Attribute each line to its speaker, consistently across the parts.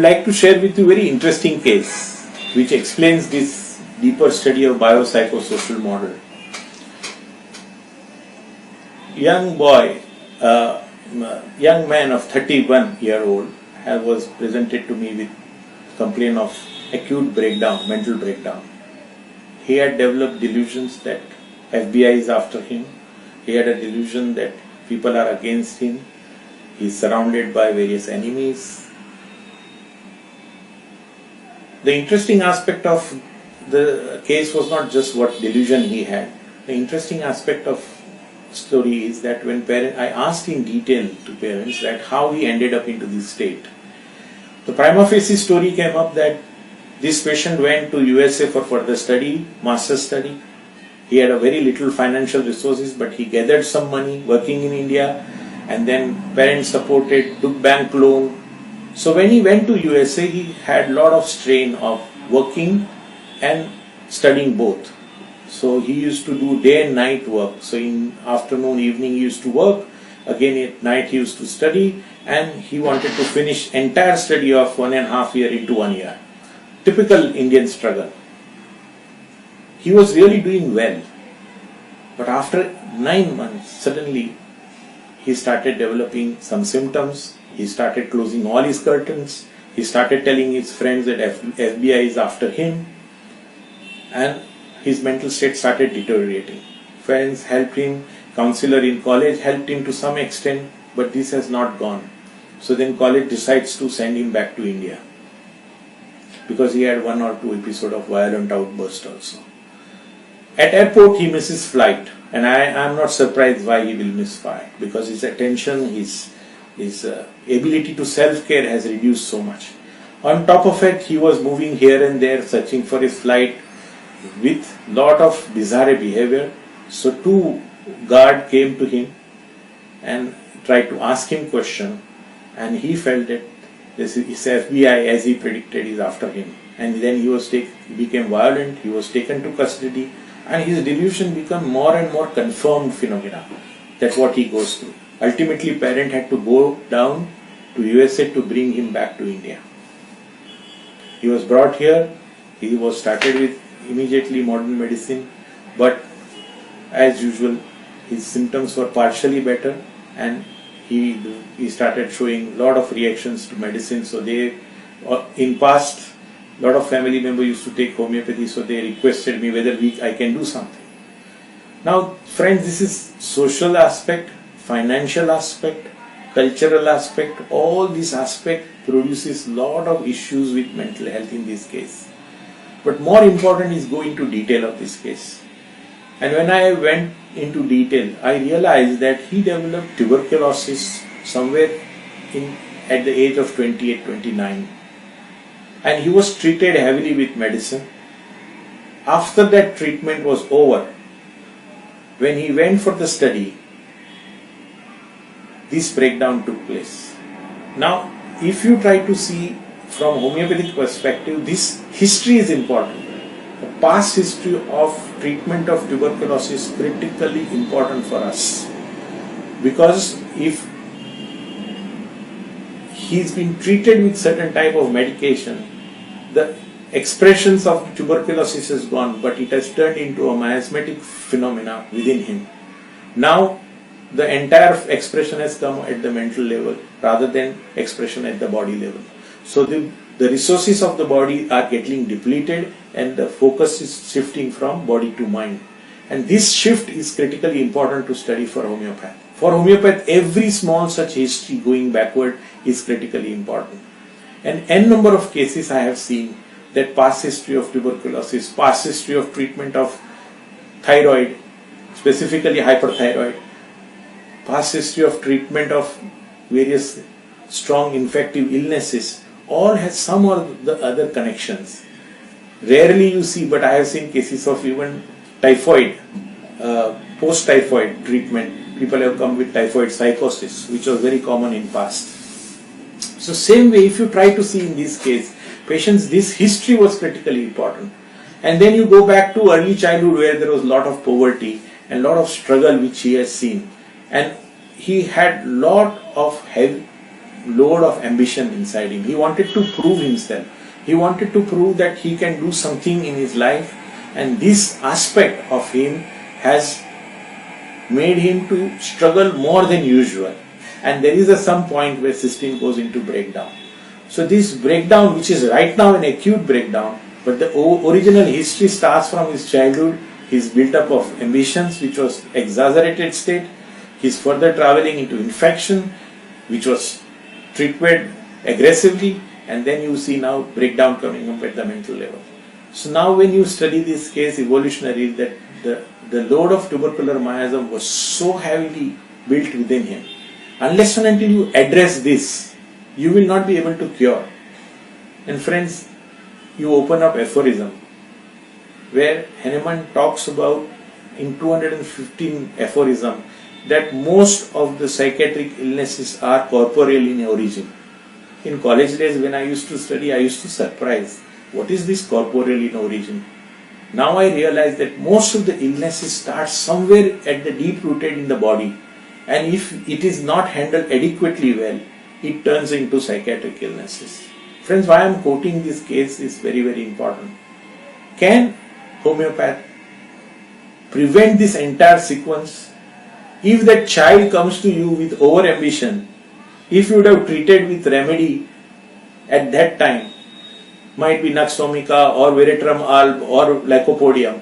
Speaker 1: like to share with you a very interesting case which explains this deeper study of biopsychosocial model. Young man of 31-year-old was presented to me with complaint of acute breakdown, mental breakdown. He had developed delusions that FBI is after him. He had a delusion that people are against him. He is surrounded by various enemies. The interesting aspect of the case was not just what delusion he had. The interesting aspect of story is that when I asked in detail to parents that how he ended up into this state. The prima facie story came up that this patient went to USA for further study, master's study. He had a very little financial resources, but he gathered some money working in India, and then parents supported, took bank loan. So when he went to USA, he had a lot of strain of working and studying both. So he used to do day and night work. So in afternoon, evening he used to work. Again at night he used to study, and he wanted to finish entire study of 1.5 years into 1 year. Typical Indian struggle. He was really doing well. But after 9 months, suddenly he started developing some symptoms. He started closing all his curtains. He started telling his friends that FBI is after him. And his mental state started deteriorating. Friends helped him, counselor in college helped him to some extent, but this has not gone. So then college decides to send him back to India, because he had 1 or 2 episodes of violent outburst also. At airport he misses flight, and I am not surprised why he will miss flight, because his attention, his ability to self-care has reduced so much. On top of it, he was moving here and there searching for his flight with lot of bizarre behavior. So 2 guards came to him and tried to ask him question, and he felt that this FBI, as he predicted, is after him. And then he became violent, he was taken to custody, and his delusion became more and more confirmed phenomena. That's what he goes through. Ultimately, parent had to go down to USA to bring him back to India. He was brought here, he was started with immediately modern medicine, but as usual his symptoms were partially better, and he started showing lot of reactions to medicine. So they, in past, lot of family members used to take homeopathy, so they requested me whether I can do something. Now friends, this is social aspect, financial aspect, cultural aspect. All these aspect produces lot of issues with mental health in this case. But more important is go into detail of this case. And when I went into detail, I realized that he developed tuberculosis somewhere at the age of 28, 29. And he was treated heavily with medicine. After that treatment was over, when he went for the study, this breakdown took place. Now, if you try to see from homeopathic perspective, this history is important. The past history of treatment of tuberculosis is critically important for us, because if he's been treated with certain type of medication, the expressions of tuberculosis has gone, but it has turned into a miasmatic phenomena within him. Now the entire expression has come at the mental level rather than expression at the body level. So the resources of the body are getting depleted, and the focus is shifting from body to mind. And this shift is critically important to study for homeopath. For homeopath, every small such history going backward is critically important. And n number of cases I have seen that past history of tuberculosis, past history of treatment of thyroid, specifically hyperthyroid, past history of treatment of various strong infective illnesses, all has some or the other connections. Rarely you see, but I have seen cases of even typhoid, post-typhoid treatment. People have come with typhoid psychosis, which was very common in past. So same way, if you try to see in this case, patients, this history was critically important. And then you go back to early childhood where there was a lot of poverty and lot of struggle which he has seen. And he had lot of heavy load of ambition inside him. He wanted to prove himself. He wanted to prove that he can do something in his life, and this aspect of him has made him to struggle more than usual. And there is some point where system goes into breakdown. So this breakdown, which is right now an acute breakdown, but the original history starts from his childhood, his built-up of ambitions, which was exaggerated state, his further traveling into infection, which was treated aggressively, and then you see now breakdown coming up at the mental level. So now when you study this case evolutionary, that the load of tubercular miasm was so heavily built within him. Unless and until you address this, you will not be able to cure. And friends, you open up aphorism, where Hahnemann talks about in 215 aphorism that most of the psychiatric illnesses are corporeal in origin. In college days when I used to study, I used to surprise, what is this corporeal in origin? Now I realize that most of the illnesses start somewhere at the deep rooted in the body, and if it is not handled adequately well, it turns into psychiatric illnesses. Friends, why I am quoting this case is very, very important. Can homeopath prevent this entire sequence? If that child comes to you with over ambition, if you would have treated with remedy at that time, might be Nux vomica or Veratrum alb or Lycopodium,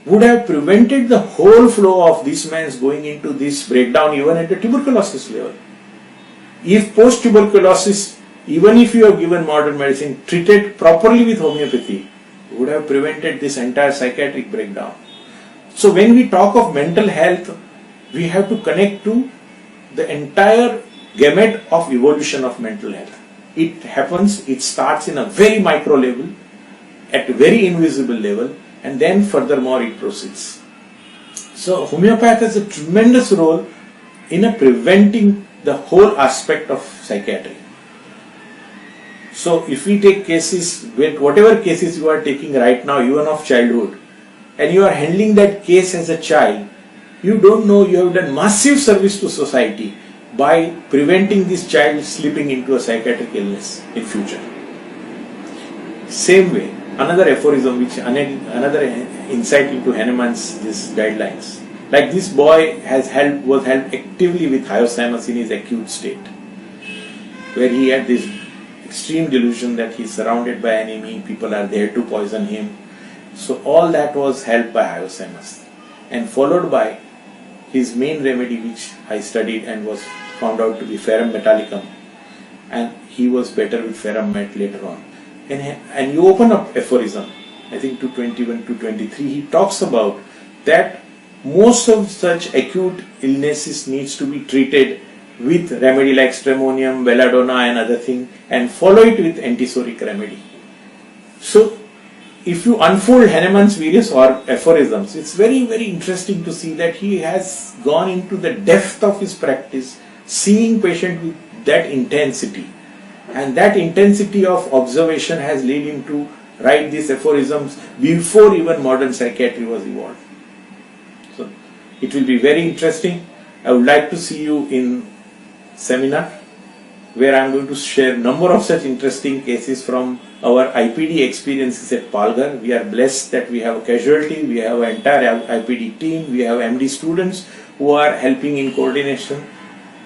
Speaker 1: would have prevented the whole flow of this man's going into this breakdown even at the tuberculosis level. If post-tuberculosis, even if you have given modern medicine, treated properly with homeopathy, would have prevented this entire psychiatric breakdown. So when we talk of mental health, we have to connect to the entire gamut of evolution of mental health. It happens, it starts in a very micro level, at a very invisible level, and then furthermore it proceeds. So homeopath has a tremendous role in preventing the whole aspect of psychiatry. So if we take cases, whatever cases you are taking right now, even of childhood, and you are handling that case as a child, you don't know you have done massive service to society by preventing this child slipping into a psychiatric illness in future. Same way, another aphorism, which another insight into Hahnemann's these guidelines. Like this boy was helped actively with hyoscyamus in his acute state, where he had this extreme delusion that he is surrounded by enemy, people are there to poison him. So all that was helped by hyoscyamus, and followed by his main remedy, which I studied and was found out to be ferrum metallicum, and he was better with ferrum met later on. And you open up aphorism, I think 221 to 23, he talks about that most of such acute illnesses needs to be treated with remedy like stramonium, belladonna and other thing, and follow it with antisoric remedy. So if you unfold Hahnemann's various aphorisms, it's very, very interesting to see that he has gone into the depth of his practice, seeing patient with that intensity. And that intensity of observation has led him to write these aphorisms before even modern psychiatry was evolved. So it will be very interesting. I would like to see you in seminar, where I am going to share number of such interesting cases from our IPD experiences at Palghar. We are blessed that we have a casualty, we have an entire IPD team, we have MD students who are helping in coordination.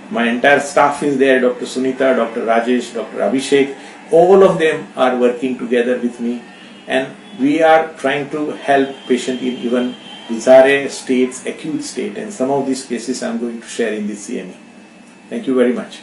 Speaker 1: My entire staff is there, Dr. Sunita, Dr. Rajesh, Dr. Abhishek, all of them are working together with me, and we are trying to help patient in even bizarre states, acute state, and some of these cases I am going to share in this CME. Thank you very much.